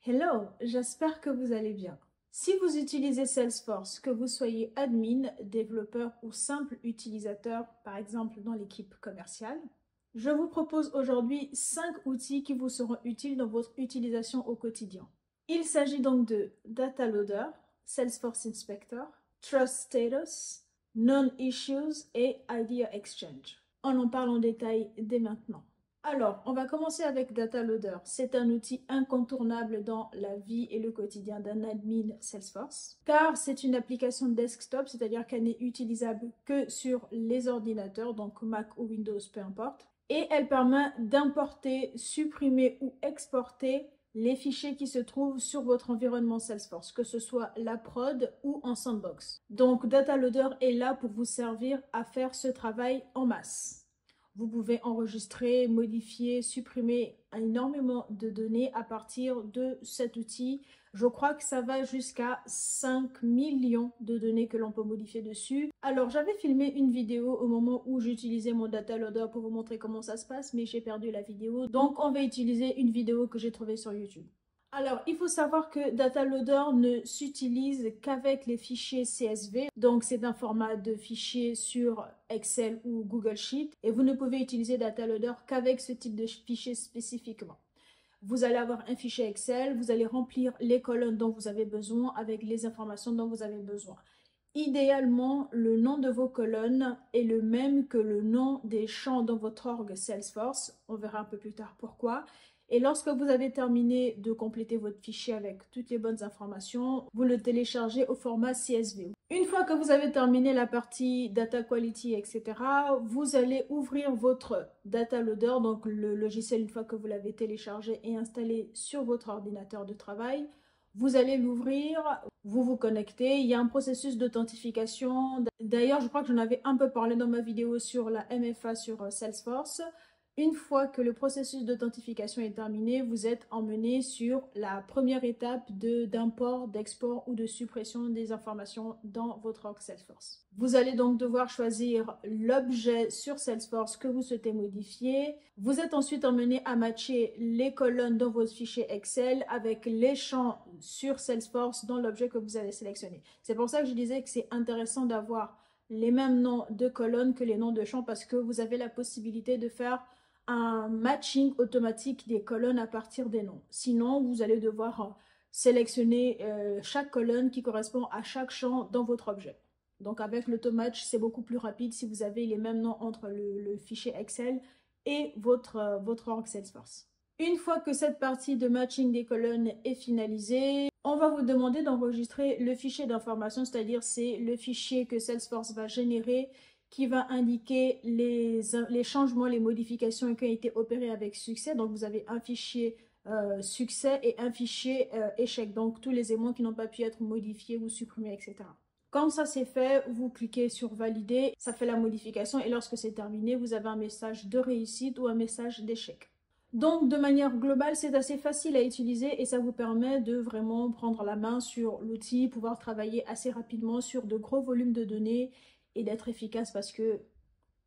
Hello, j'espère que vous allez bien. Si vous utilisez Salesforce, que vous soyez admin, développeur ou simple utilisateur, par exemple dans l'équipe commerciale, je vous propose aujourd'hui 5 outils qui vous seront utiles dans votre utilisation au quotidien. Il s'agit donc de Data Loader, Salesforce Inspector, Trust Status, Non-Issues et Idea Exchange. On en parle en détail dès maintenant. Alors, on va commencer avec Data Loader. C'est un outil incontournable dans la vie et le quotidien d'un admin Salesforce, car c'est une application desktop, c'est-à-dire qu'elle n'est utilisable que sur les ordinateurs, donc Mac ou Windows, peu importe, et elle permet d'importer, supprimer ou exporter les fichiers qui se trouvent sur votre environnement Salesforce, que ce soit la prod ou en sandbox. Donc, Data Loader est là pour vous servir à faire ce travail en masse. Vous pouvez enregistrer, modifier, supprimer énormément de données à partir de cet outil. Je crois que ça va jusqu'à 5 millions de données que l'on peut modifier dessus. Alors, j'avais filmé une vidéo au moment où j'utilisais mon data loader pour vous montrer comment ça se passe, mais j'ai perdu la vidéo. Donc, on va utiliser une vidéo que j'ai trouvée sur YouTube. Alors, il faut savoir que Data Loader ne s'utilise qu'avec les fichiers CSV. Donc, c'est un format de fichier sur Excel ou Google Sheet. Et vous ne pouvez utiliser Data Loader qu'avec ce type de fichier spécifiquement. Vous allez avoir un fichier Excel, vous allez remplir les colonnes dont vous avez besoin avec les informations dont vous avez besoin. Idéalement, le nom de vos colonnes est le même que le nom des champs dans votre org Salesforce. On verra un peu plus tard pourquoi. Et lorsque vous avez terminé de compléter votre fichier avec toutes les bonnes informations, vous le téléchargez au format CSV. Une fois que vous avez terminé la partie Data Quality, etc., vous allez ouvrir votre Data Loader, donc le logiciel une fois que vous l'avez téléchargé et installé sur votre ordinateur de travail. Vous allez l'ouvrir, vous vous connectez, il y a un processus d'authentification. D'ailleurs, je crois que j'en avais un peu parlé dans ma vidéo sur la MFA sur Salesforce. Une fois que le processus d'authentification est terminé, vous êtes emmené sur la première étape d'import, d'export ou de suppression des informations dans votre org Salesforce. Vous allez donc devoir choisir l'objet sur Salesforce que vous souhaitez modifier. Vous êtes ensuite emmené à matcher les colonnes dans votre fichier Excel avec les champs sur Salesforce dans l'objet que vous avez sélectionné. C'est pour ça que je disais que c'est intéressant d'avoir les mêmes noms de colonnes que les noms de champs parce que vous avez la possibilité de faire un matching automatique des colonnes à partir des noms. Sinon, vous allez devoir sélectionner chaque colonne qui correspond à chaque champ dans votre objet. Donc avec l'automatch, c'est beaucoup plus rapide si vous avez les mêmes noms entre le fichier Excel et votre org Salesforce. Une fois que cette partie de matching des colonnes est finalisée, on va vous demander d'enregistrer le fichier d'information, c'est-à-dire c'est le fichier que Salesforce va générer qui va indiquer les changements, les modifications qui ont été opérées avec succès. Donc, vous avez un fichier succès et un fichier échec. Donc, tous les éléments qui n'ont pas pu être modifiés ou supprimés, etc. Quand ça c'est fait, vous cliquez sur valider, ça fait la modification et lorsque c'est terminé, vous avez un message de réussite ou un message d'échec. Donc, de manière globale, c'est assez facile à utiliser et ça vous permet de vraiment prendre la main sur l'outil, pouvoir travailler assez rapidement sur de gros volumes de données et d'être efficace parce que,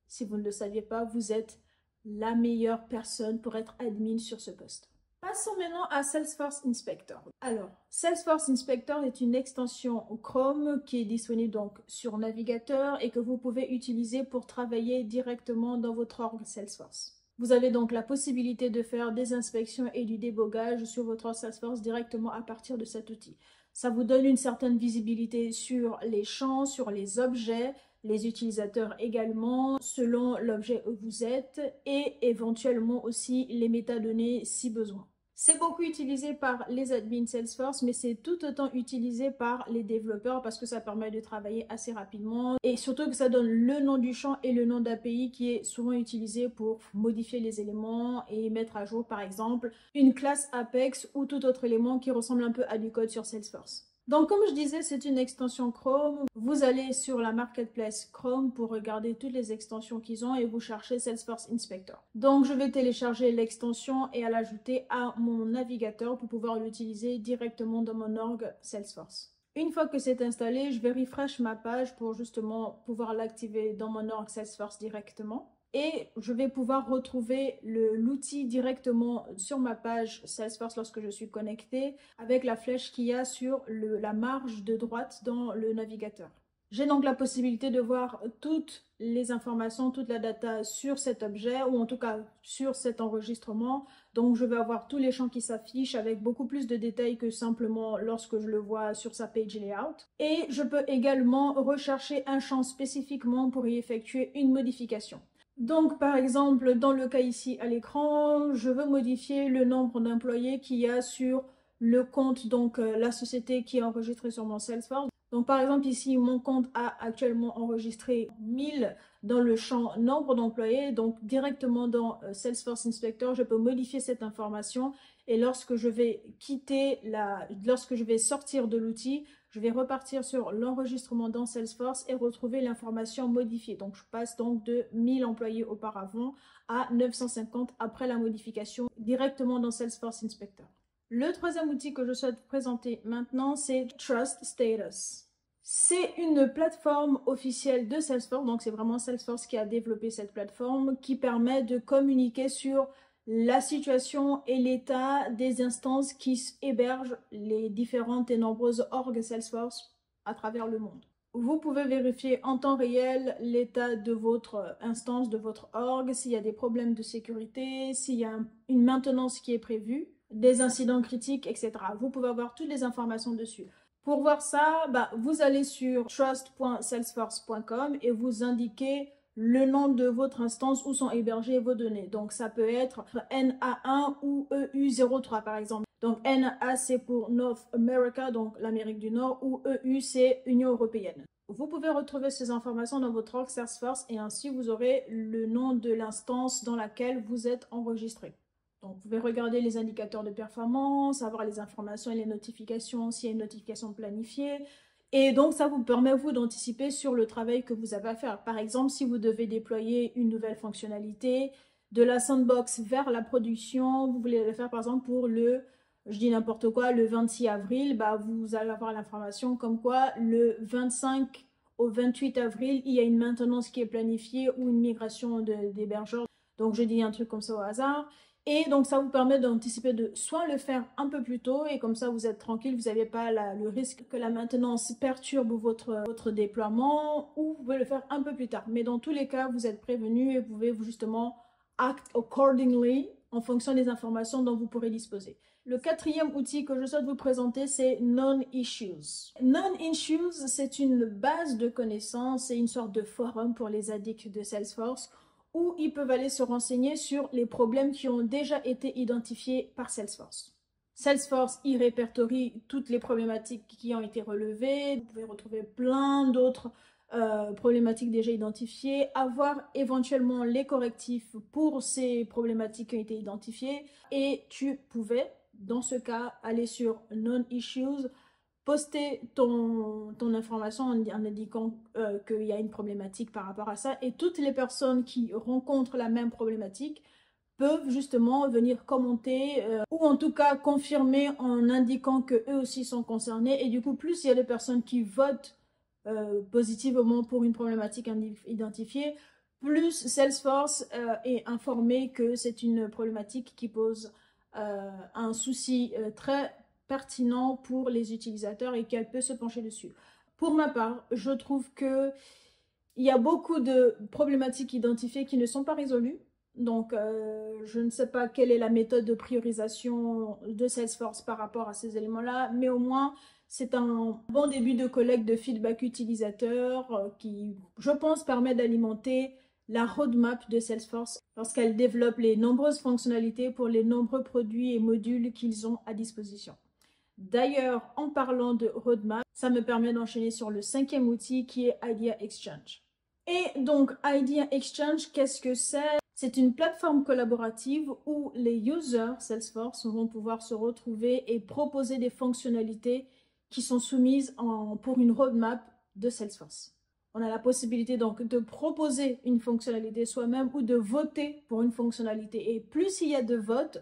si vous ne le saviez pas, vous êtes la meilleure personne pour être admin sur ce poste. Passons maintenant à Salesforce Inspector. Alors, Salesforce Inspector est une extension Chrome qui est disponible donc sur navigateur et que vous pouvez utiliser pour travailler directement dans votre org Salesforce. Vous avez donc la possibilité de faire des inspections et du débogage sur votre Salesforce directement à partir de cet outil. Ça vous donne une certaine visibilité sur les champs, sur les objets, les utilisateurs également, selon l'objet où vous êtes et éventuellement aussi les métadonnées si besoin. C'est beaucoup utilisé par les admins Salesforce, mais c'est tout autant utilisé par les développeurs parce que ça permet de travailler assez rapidement et surtout que ça donne le nom du champ et le nom d'API qui est souvent utilisé pour modifier les éléments et mettre à jour par exemple une classe Apex ou tout autre élément qui ressemble un peu à du code sur Salesforce. Donc comme je disais, c'est une extension Chrome. Vous allez sur la marketplace Chrome pour regarder toutes les extensions qu'ils ont et vous cherchez Salesforce Inspector. Donc je vais télécharger l'extension et à l'ajouter à mon navigateur pour pouvoir l'utiliser directement dans mon org Salesforce. Une fois que c'est installé, je vais refresh ma page pour justement pouvoir l'activer dans mon org Salesforce directement. et je vais pouvoir retrouver l'outil directement sur ma page Salesforce lorsque je suis connectée avec la flèche qu'il y a sur la marge de droite dans le navigateur. J'ai donc la possibilité de voir toutes les informations, toute la data sur cet objet ou en tout cas sur cet enregistrement. Donc je vais avoir tous les champs qui s'affichent avec beaucoup plus de détails que simplement lorsque je le vois sur sa page layout. Et je peux également rechercher un champ spécifiquement pour y effectuer une modification. Donc par exemple, dans le cas ici à l'écran, je veux modifier le nombre d'employés qu'il y a sur le compte, donc la société qui est enregistrée sur mon Salesforce. Donc par exemple ici, mon compte a actuellement enregistré 1000 dans le champ nombre d'employés. Donc directement dans Salesforce Inspector, je peux modifier cette information et lorsque je vais lorsque je vais sortir de l'outil, je vais repartir sur l'enregistrement dans Salesforce et retrouver l'information modifiée. Donc je passe donc de 1000 employés auparavant à 950 après la modification directement dans Salesforce Inspector. Le troisième outil que je souhaite présenter maintenant, c'est Trust Status. C'est une plateforme officielle de Salesforce, donc c'est vraiment Salesforce qui a développé cette plateforme qui permet de communiquer sur la situation et l'état des instances qui hébergent les différentes et nombreuses orgs Salesforce à travers le monde. Vous pouvez vérifier en temps réel l'état de votre instance, de votre org, s'il y a des problèmes de sécurité, s'il y a une maintenance qui est prévue, des incidents critiques, etc. Vous pouvez avoir toutes les informations dessus. Pour voir ça, vous allez sur trust.salesforce.com et vous indiquez le nom de votre instance où sont hébergées vos données. Donc ça peut être NA1 ou EU03 par exemple. Donc NA c'est pour North America, donc l'Amérique du Nord, ou EU c'est Union Européenne. Vous pouvez retrouver ces informations dans votre org Salesforce et ainsi vous aurez le nom de l'instance dans laquelle vous êtes enregistré. Donc, vous pouvez regarder les indicateurs de performance, avoir les informations et les notifications s'il y a une notification planifiée. Et donc, ça vous permet, vous, d'anticiper sur le travail que vous avez à faire. Par exemple, si vous devez déployer une nouvelle fonctionnalité de la sandbox vers la production, vous voulez le faire, par exemple, pour je dis n'importe quoi, le 26 avril, vous allez avoir l'information comme quoi le 25 au 28 avril, il y a une maintenance qui est planifiée ou une migration d'hébergeurs. Donc, je dis un truc comme ça au hasard. Et donc, ça vous permet d'anticiper de soit le faire un peu plus tôt et comme ça, vous êtes tranquille, vous n'avez pas le risque que la maintenance perturbe votre déploiement ou vous pouvez le faire un peu plus tard. Mais dans tous les cas, vous êtes prévenu et vous pouvez justement act accordingly en fonction des informations dont vous pourrez disposer. Le quatrième outil que je souhaite vous présenter, c'est Non-Issues. Non-Issues, c'est une base de connaissances et une sorte de forum pour les addicts de Salesforce où ils peuvent aller se renseigner sur les problèmes qui ont déjà été identifiés par Salesforce. Salesforce y répertorie toutes les problématiques qui ont été relevées. Vous pouvez retrouver plein d'autres problématiques déjà identifiées, avoir éventuellement les correctifs pour ces problématiques qui ont été identifiées. Et tu pouvais, dans ce cas, aller sur Non-Issues, poster ton information en indiquant qu'il y a une problématique par rapport à ça et toutes les personnes qui rencontrent la même problématique peuvent justement venir commenter ou en tout cas confirmer en indiquant qu'eux aussi sont concernés et du coup plus il y a de personnes qui votent positivement pour une problématique identifiée, plus Salesforce est informé que c'est une problématique qui pose un souci très pertinent pour les utilisateurs et qu'elle peut se pencher dessus. Pour ma part, je trouve que il y a beaucoup de problématiques identifiées qui ne sont pas résolues. Donc, je ne sais pas quelle est la méthode de priorisation de Salesforce par rapport à ces éléments-là, mais au moins, c'est un bon début de collecte de feedback utilisateur qui, je pense, permet d'alimenter la roadmap de Salesforce lorsqu'elle développe les nombreuses fonctionnalités pour les nombreux produits et modules qu'ils ont à disposition. D'ailleurs, en parlant de roadmap, ça me permet d'enchaîner sur le cinquième outil qui est Idea Exchange. Et donc, Idea Exchange, qu'est-ce que c'est? C'est une plateforme collaborative où les users Salesforce vont pouvoir se retrouver et proposer des fonctionnalités qui sont soumises pour une roadmap de Salesforce. On a la possibilité donc de proposer une fonctionnalité soi-même ou de voter pour une fonctionnalité. Et plus il y a de votes,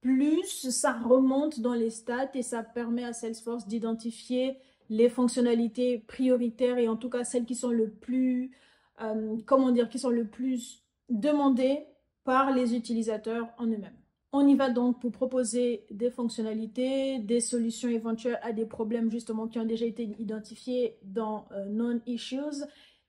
plus ça remonte dans les stats et ça permet à Salesforce d'identifier les fonctionnalités prioritaires et en tout cas celles qui sont le plus, qui sont le plus demandées par les utilisateurs en eux-mêmes. On y va donc pour proposer des fonctionnalités, des solutions éventuelles à des problèmes justement qui ont déjà été identifiés dans Non-Issues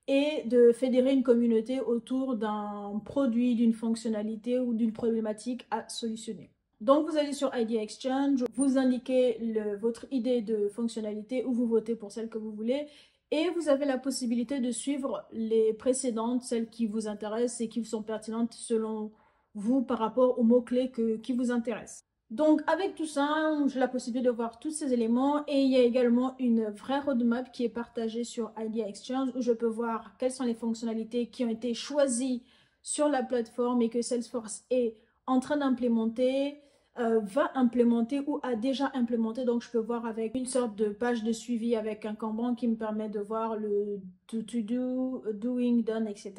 et de fédérer une communauté autour d'un produit, d'une fonctionnalité ou d'une problématique à solutionner. Donc vous allez sur Idea Exchange, vous indiquez votre idée de fonctionnalité ou vous votez pour celle que vous voulez et vous avez la possibilité de suivre les précédentes, celles qui vous intéressent et qui sont pertinentes selon vous par rapport aux mots-clés qui vous intéressent. Donc avec tout ça, j'ai la possibilité de voir tous ces éléments et il y a également une vraie roadmap qui est partagée sur Idea Exchange où je peux voir quelles sont les fonctionnalités qui ont été choisies sur la plateforme et que Salesforce est en train d'implémenter, va implémenter ou a déjà implémenté. Donc je peux voir avec une sorte de page de suivi avec un Kanban qui me permet de voir le to do, doing, done, etc.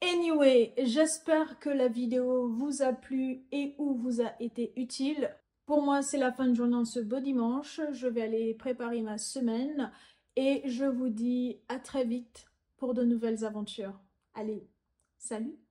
Anyway, j'espère que la vidéo vous a plu et ou vous a été utile. Pour moi, c'est la fin de journée en ce beau dimanche. Je vais aller préparer ma semaine et je vous dis à très vite pour de nouvelles aventures. Allez, salut!